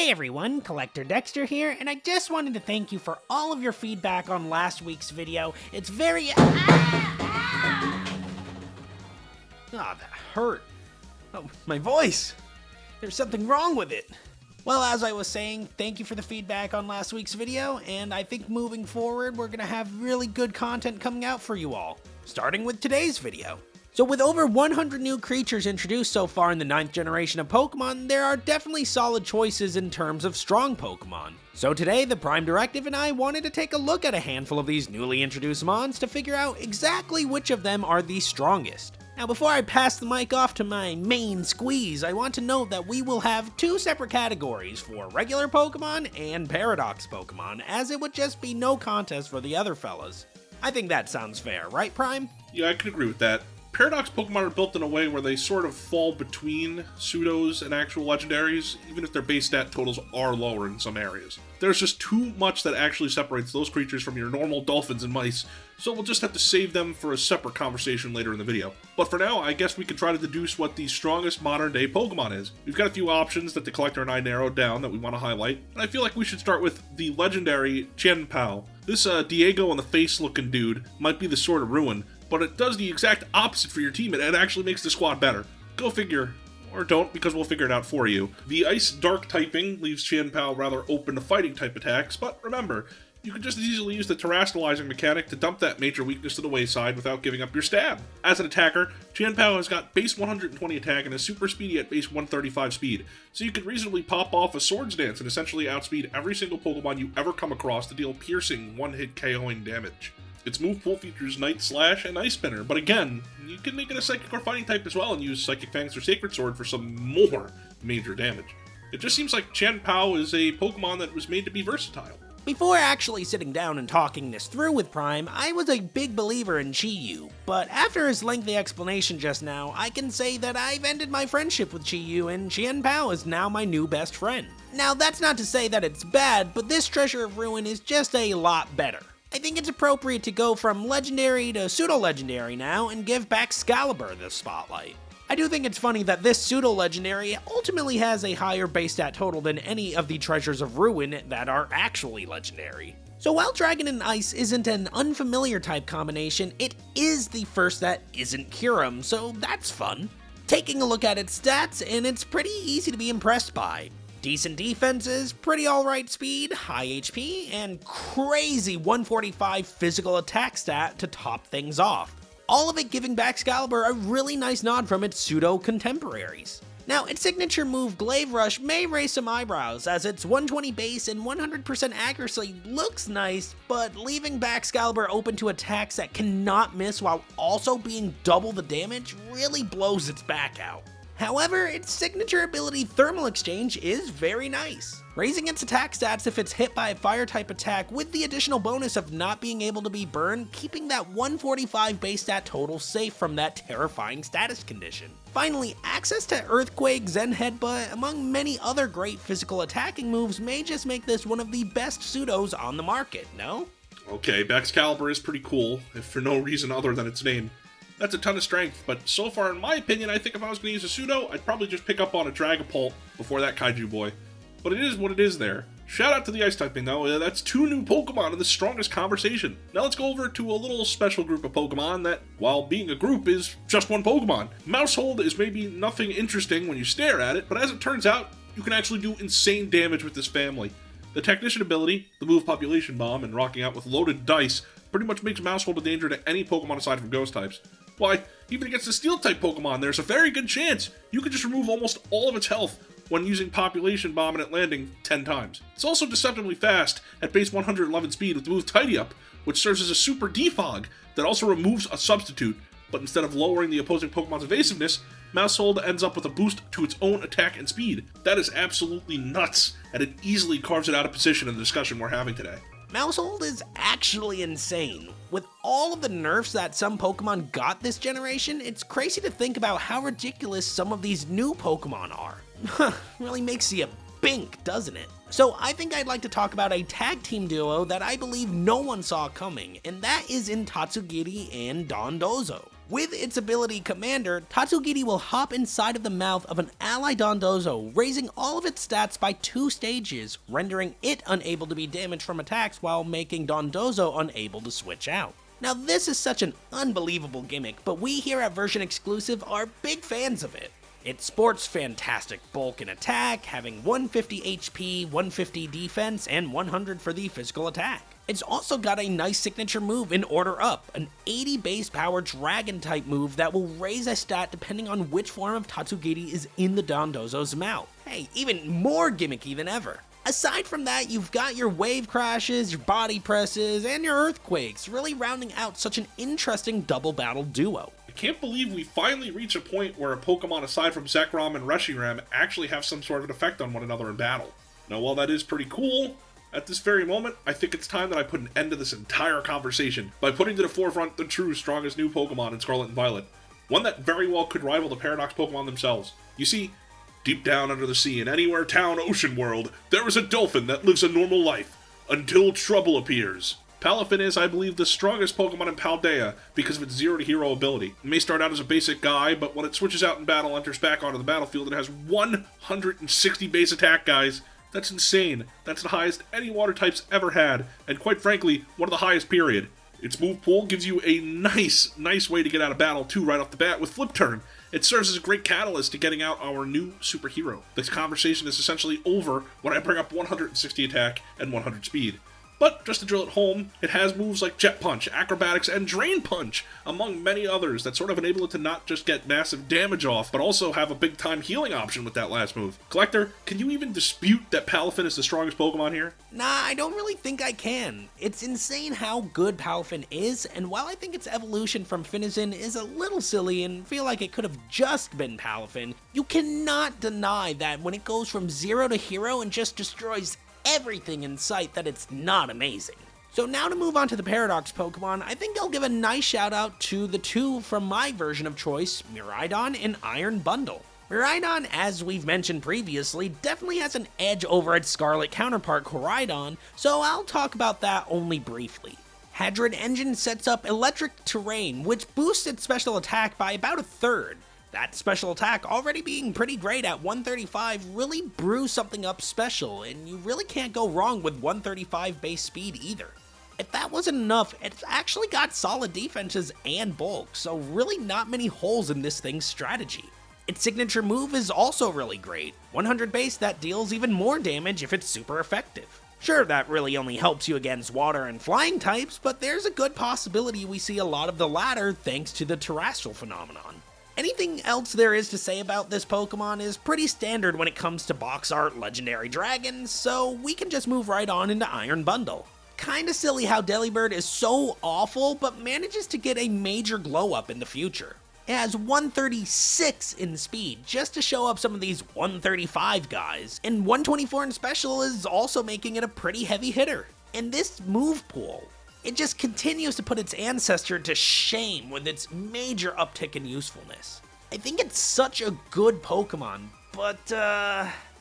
Hey everyone, Collector Dexter here, and I just wanted to thank you for all of your feedback on last week's video. It's very... Ah, that hurt. Oh, my voice. There's something wrong with it. Well, as I was saying, thank you for the feedback on last week's video, and I think moving forward, we're gonna have really good content coming out for you all, starting with today's video. So with over 100 new creatures introduced so far in the 9th generation of Pokemon, there are definitely solid choices in terms of strong Pokemon. So today, the Prime Directive and I wanted to take a look at a handful of these newly introduced mons to figure out exactly which of them are the strongest. Now before I pass the mic off to my main squeeze, I want to note that we will have two separate categories for regular Pokemon and Paradox Pokemon, as it would just be no contest for the other fellas. I think that sounds fair, right Prime? Yeah, I can agree with that. Paradox Pokemon are built in a way where they sort of fall between pseudos and actual legendaries, even if their base stat totals are lower in some areas. There's just too much that actually separates those creatures from your normal dolphins and mice, so we'll just have to save them for a separate conversation later in the video. But for now, I guess we can try to deduce what the strongest modern day Pokemon is. We've got a few options that the Collector and I narrowed down that we want to highlight, and I feel like we should start with the legendary Chien-Pao. This Diego on the face looking dude might be the Sword of Ruin, but it does the exact opposite for your team, and it actually makes the squad better. Go figure. Or don't, because we'll figure it out for you. The Ice Dark typing leaves Chien-Pao rather open to fighting type attacks, but remember, you can just as easily use the terastallizing mechanic to dump that major weakness to the wayside without giving up your stab. As an attacker, Chien-Pao has got base 120 attack and is super speedy at base 135 speed, so you can reasonably pop off a Swords Dance and essentially outspeed every single Pokemon you ever come across to deal piercing, one-hit KOing damage. Its move pool features Night Slash and Ice Spinner, but again, you can make it a Psychic or Fighting type as well and use Psychic Fangs or Sacred Sword for some more major damage. It just seems like Chien-Pao is a Pokemon that was made to be versatile. Before actually sitting down and talking this through with Prime, I was a big believer in Chi-Yu, but after his lengthy explanation just now, I can say that I've ended my friendship with Chi-Yu and Chien-Pao is now my new best friend. Now that's not to say that it's bad, but this Treasure of Ruin is just a lot better. I think it's appropriate to go from legendary to pseudo-legendary now and give Baxcalibur the spotlight. I do think it's funny that this pseudo-legendary ultimately has a higher base stat total than any of the Treasures of Ruin that are actually legendary. So while Dragon and Ice isn't an unfamiliar type combination, it is the first that isn't Kyurem, so that's fun. Taking a look at its stats, and it's pretty easy to be impressed by. Decent defenses, pretty alright speed, high HP, and crazy 145 physical attack stat to top things off. All of it giving Baxcalibur a really nice nod from its pseudo-contemporaries. Now, its signature move Glaive Rush may raise some eyebrows, as its 120 base and 100% accuracy looks nice, but leaving Baxcalibur open to attacks that cannot miss while also being double the damage really blows its back out. However, its signature ability Thermal Exchange is very nice, raising its attack stats if it's hit by a fire-type attack with the additional bonus of not being able to be burned, keeping that 145 base stat total safe from that terrifying status condition. Finally, access to Earthquake, Zen Headbutt, among many other great physical attacking moves may just make this one of the best pseudos on the market, no? Okay, Baxcalibur is pretty cool, if for no reason other than its name. That's a ton of strength, but so far in my opinion, I think if I was going to use a pseudo, I'd probably just pick up on a Dragapult before that Kaiju boy. But it is what it is there. Shout out to the Ice typing though, that's 2 new Pokemon in the strongest conversation. Now let's go over to a little special group of Pokemon that, while being a group, is just one Pokemon. Maushold is maybe nothing interesting when you stare at it, but as it turns out, you can actually do insane damage with this family. The Technician ability, the move Population Bomb, and rocking out with loaded dice pretty much makes Maushold a danger to any Pokemon aside from Ghost types. Why, even against the Steel-type Pokemon, there's a very good chance you could just remove almost all of its health when using Population Bomb and it landing 10 times. It's also deceptively fast at base 111 speed with the move Tidy Up, which serves as a super defog that also removes a substitute, but instead of lowering the opposing Pokemon's evasiveness, Maushold ends up with a boost to its own attack and speed. That is absolutely nuts, and it easily carves it out of position in the discussion we're having today. Maushold is actually insane. With all of the nerfs that some Pokemon got this generation, it's crazy to think about how ridiculous some of these new Pokemon are. Really makes you bink, doesn't it? So I think I'd like to talk about a tag team duo that I believe no one saw coming, and that is in Tatsugiri and Dondozo. With its ability Commander, Tatsugiri will hop inside of the mouth of an ally Dondozo, raising all of its stats by 2 stages, rendering it unable to be damaged from attacks while making Dondozo unable to switch out. Now this is such an unbelievable gimmick, but we here at Version Exclusive are big fans of it. It sports fantastic bulk and attack, having 150 HP, 150 defense, and 100 for the physical attack. It's also got a nice signature move in Order Up, an 80 base power dragon type move that will raise a stat depending on which form of Tatsugiri is in the Dondozo's mouth. Hey, even more gimmicky than ever. Aside from that, you've got your wave crashes, your body presses, and your earthquakes, really rounding out such an interesting double battle duo. I can't believe we finally reach a point where a Pokemon aside from Zekrom and Reshiram actually have some sort of an effect on one another in battle. Now while that is pretty cool, at this very moment, I think it's time that I put an end to this entire conversation by putting to the forefront the true strongest new Pokemon in Scarlet and Violet. One that very well could rival the Paradox Pokemon themselves. You see, deep down under the sea in Anywhere Town Ocean World, there is a dolphin that lives a normal life, until trouble appears. Palafin is, I believe, the strongest Pokemon in Paldea because of its 0 to hero ability. It may start out as a basic guy, but when it switches out in battle, enters back onto the battlefield, it has 160 base attack, guys. That's insane. That's the highest any water type's ever had, and quite frankly, one of the highest period. Its move pool gives you a nice way to get out of battle too right off the bat with Flip Turn. It serves as a great catalyst to getting out our new superhero. This conversation is essentially over when I bring up 160 attack and 100 speed. But, just to drill it home, it has moves like Jet Punch, Acrobatics, and Drain Punch, among many others that sort of enable it to not just get massive damage off, but also have a big-time healing option with that last move. Collector, can you even dispute that Palafin is the strongest Pokemon here? Nah, I don't really think I can. It's insane how good Palafin is, and while I think its evolution from Finizen is a little silly and feel like it could have just been Palafin, you cannot deny that when it goes from 0 to hero and just destroys everything in sight, that it's not amazing. So now to move on to the Paradox Pokemon, I think I'll give a nice shout out to the two from my version of choice, Miraidon and Iron Bundle. Miraidon, as we've mentioned previously, definitely has an edge over its Scarlet counterpart Koraidon, so I'll talk about that only briefly. Hadron Engine sets up Electric Terrain, which boosts its special attack by about 1/3. That special attack, already being pretty great at 135, really brews something up special, and you really can't go wrong with 135 base speed either. If that wasn't enough, it's actually got solid defenses and bulk, so really not many holes in this thing's strategy. Its signature move is also really great, 100 base that deals even more damage if it's super effective. Sure, that really only helps you against water and flying types, but there's a good possibility we see a lot of the latter thanks to the terrestrial phenomenon. Anything else there is to say about this Pokemon is pretty standard when it comes to box art legendary dragons, so we can just move right on into Iron Bundle. Kinda silly how Delibird is so awful, but manages to get a major glow up in the future. It has 136 in speed, just to show up some of these 135 guys, and 124 in special is also making it a pretty heavy hitter. And this move pool, it just continues to put its ancestor to shame with its major uptick in usefulness. I think it's such a good Pokemon, but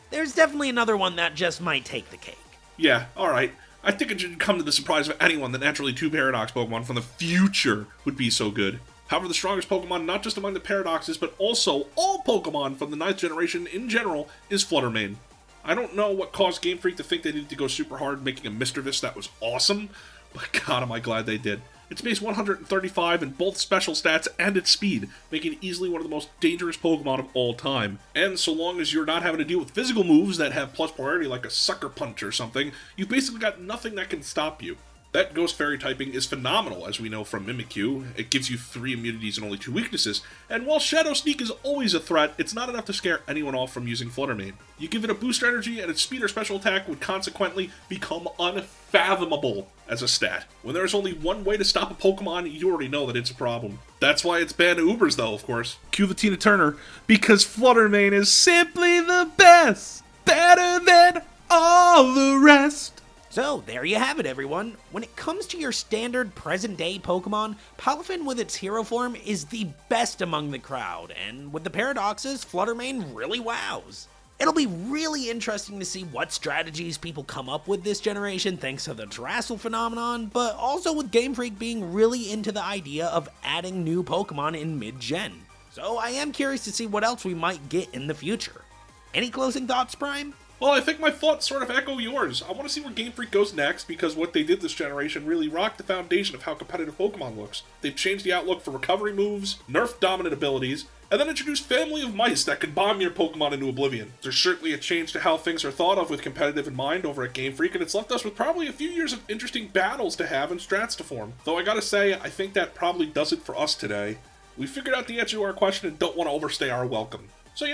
there's definitely another one that just might take the cake. Yeah, alright. I think it should come to the surprise of anyone that naturally 2 Paradox Pokemon from the future would be so good. However, the strongest Pokemon, not just among the Paradoxes, but also all Pokemon from the 9th generation in general, is Flutter Mane. I don't know what caused Game Freak to think they needed to go super hard making a Misdreavus that was awesome, but god am I glad they did. It's base 135 in both special stats and its speed, making it easily one of the most dangerous Pokemon of all time. And so long as you're not having to deal with physical moves that have plus priority like a Sucker Punch or something, you've basically got nothing that can stop you. That Ghost Fairy typing is phenomenal, as we know from Mimikyu. It gives you 3 immunities and only 2 weaknesses, and while Shadow Sneak is always a threat, it's not enough to scare anyone off from using Flutter Mane. You give it a booster energy, and its speed or special attack would consequently become unfathomable as a stat. When there's only one way to stop a Pokemon, you already know that it's a problem. That's why it's banned to Ubers, though, of course. Cue the Tina Turner, because Flutter Mane is simply the best! Better than all the rest! So, there you have it, everyone. When it comes to your standard present-day Pokemon, Palafin with its hero form is the best among the crowd, and with the Paradoxes, Flutter Mane really wows. It'll be really interesting to see what strategies people come up with this generation thanks to the Terrassal phenomenon, but also with Game Freak being really into the idea of adding new Pokemon in mid-gen. So I am curious to see what else we might get in the future. Any closing thoughts, Prime? Well, I think my thoughts sort of echo yours. I want to see where Game Freak goes next, because what they did this generation really rocked the foundation of how competitive Pokemon looks. They've changed the outlook for recovery moves, nerfed dominant abilities, and then introduced Family of Mice that can bomb your Pokemon into oblivion. There's certainly a change to how things are thought of with competitive in mind over at Game Freak, and it's left us with probably a few years of interesting battles to have and strats to form. Though I gotta say, I think that probably does it for us today. We figured out the answer to our question and don't want to overstay our welcome. So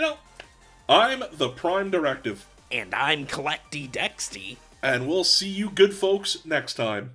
I'm the Prime Directive. And I'm Collecty Dexty. And we'll see you good folks next time.